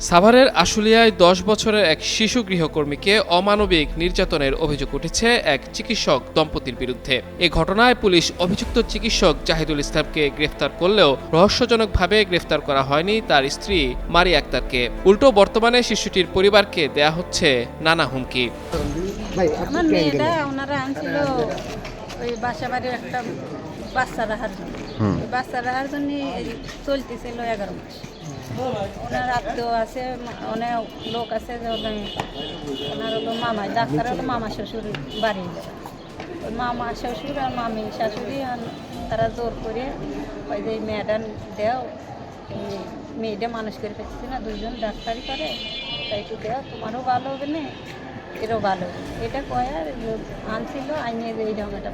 সাভারের আশুলিয়ায় ১০ বছরের এক শিশু গৃহকর্মীকে অমানবিক নির্যাতনের অভিযোগ উঠেছে এক চিকিৎসক দম্পতির বিরুদ্ধে। এ ঘটনায় পুলিশ অভিযুক্ত চিকিৎসক জাহিদুল ইসলামকে গ্রেফতার করলেও রহস্যজনকভাবে গ্রেফতার করা হয়নি তার স্ত্রী মারিয়া আক্তারকে। উল্টো বর্তমানে শিশুটির পরিবারকে দেয়া হচ্ছে নানা হুমকি। আমার মেয়েটা ওনারা আনছিল ওই বাসা বাড়ির একটা বাচ্চা রাখার জন্য। বাচ্চা রাখার জন্য চলতেছিল 11 মাস। ওনার আত্মীয় আছে, অনেক লোক আছে, ওনার হলো মামা, ডাক্তার হলো মামা শ্বশুর বাড়ি। ওই মামা শ্বশুর আর মামি শাশুড়ি তারা জোর করে ওই যে মেয়েটা দেও, মেয়েটা মানুষ করে পেয়েছে না, দুইজন ডাক্তারি করে, তাই একটু দেও, তোমারও ভালো হবে না, এরও ভালো হবে। এটা কয় আর আনছিল, আইনিয়ে এই ঢঙ্গাটা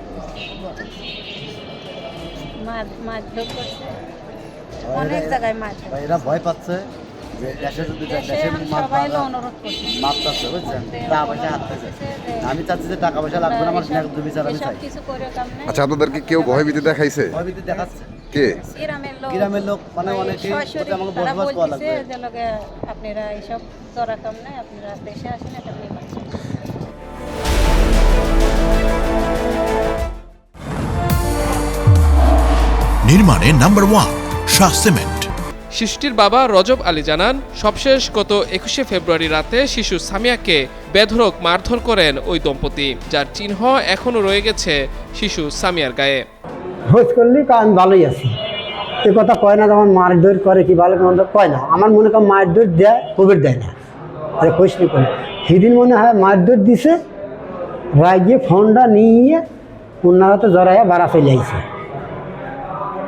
মারধর করছে, অনেক জায়গায় মারধর। এরা ভয় পাচ্ছে যে দেশে যদি সবাই অনুরোধ করছে, মারতেছে, বুঝছেন, টাকা পয়সা হাততেছে। আমি চাচ্ছি যে টাকা পয়সা লাগবে না, আমার বিচার আমি চাই। আচ্ছা, আপনাদেরকে কেউ ভয়ভীতি দেখাইছে? ভয়ভীতি দেখাচ্ছে কে? গ্রামের লোক, মানে অনেকে আমাকে বসবাস করা লাগবে। আপনারা এইসব চড়া কাম নাই, আপনারা দেশে আসেন, এটা নির্মাণে নাম্বার 1 শাহ সিমেন্ট। শিশুটির বাবা রজব আলী জানান, সবশেষ গত 21শে ফেব্রুয়ারি রাতে শিশু সামিয়াকে বেধড়ক মারধর করেন ওই দম্পতি, যার চিহ্ন এখনো রয়ে গেছে শিশু সামিয়ার গায়ে। খোঁজ করলি কারণ ভালোই আছে, এ কথা কয় না, যেমন মারধর করে কি ভালো মন্দ কয় না। আমার মনে করেন মারধর দেয়, কোভিড দেয় না, আরে খোঁজ নি করে। সেদিন মনে হয় মারধর দিছে, রায় গিয়ে ফোনটা নিয়ে ওনারা তো জড়াইয়া বাড়া ফেলে আইছে।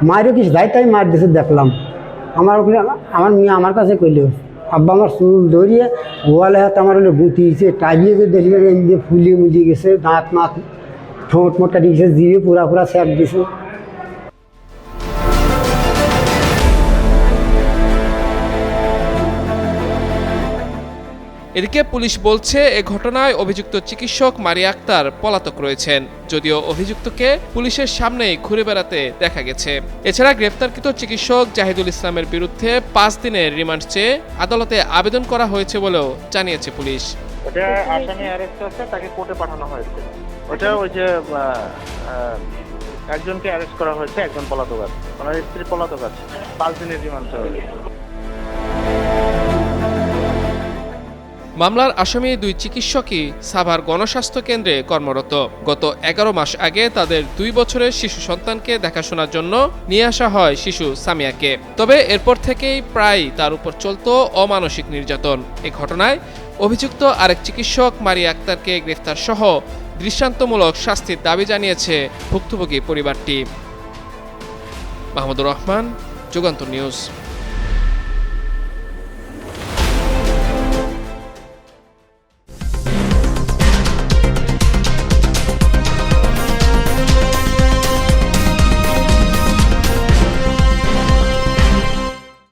মায়েরও কিছু যাই তাই মার দিছে দেখলাম। আমার মেয়ে আমার কাছে কইল, আব্বা আমার চুল ধরিয়ে ওয়ালে হাতে আমার হলে গুটিয়েছে, টাইলিয়ে যে দেখলে দিয়ে ফুলিয়ে মুজিয়ে গেছে, দাঁত মাত ঠোঁট মোট কাটি গেছে, জিভে পুরা পুরা স্যাপ দিছে। এদিকে পুলিশ বলছে, এ ঘটনায় অভিযুক্ত চিকিৎসক মারিয়া আক্তার পলাতক রয়েছেন, যদিও অভিযুক্তকে পুলিশের সামনেই ঘুরে বেড়াতে দেখা গেছে। এছাড়া গ্রেফতারকৃত চিকিৎসক জাহিদুল ইসলামের বিরুদ্ধে 5 দিনের রিমান্ড চেয়ে আদালতে আবেদন করা হয়েছে বলেও জানিয়েছে পুলিশ। ওটা আসামি অ্যারেস্ট আছে, তাকে কোর্টে পাঠানো হয়েছে। ওটা ওই যে একজনকে অ্যারেস্ট করা হয়েছে, একজন পলাতক আছে, ওনার স্ত্রী পলাতক আছে, 5 দিনের রিমান্ড হবে। মামলার আসামি দুই চিকিৎসকই সাভার গণস্বাস্থ্য কেন্দ্রে কর্মরত। গত 11 মাস আগে তাদের 2 বছরের শিশু সন্তানকে দেখাশোনার জন্য নিয়ে আসা হয় শিশু সামিয়াকে। তবে এরপর থেকেই প্রায় তার উপর চলত অমানসিক নির্যাতন। এ ঘটনায় অভিযুক্ত আরেক চিকিৎসক মারিয়া আক্তারকে গ্রেফতার সহ দৃষ্টান্তমূলক শাস্তির দাবি জানিয়েছে ভুক্তভোগী পরিবারটি। মাহমুদুর রহমান, যুগান্তর নিউজ।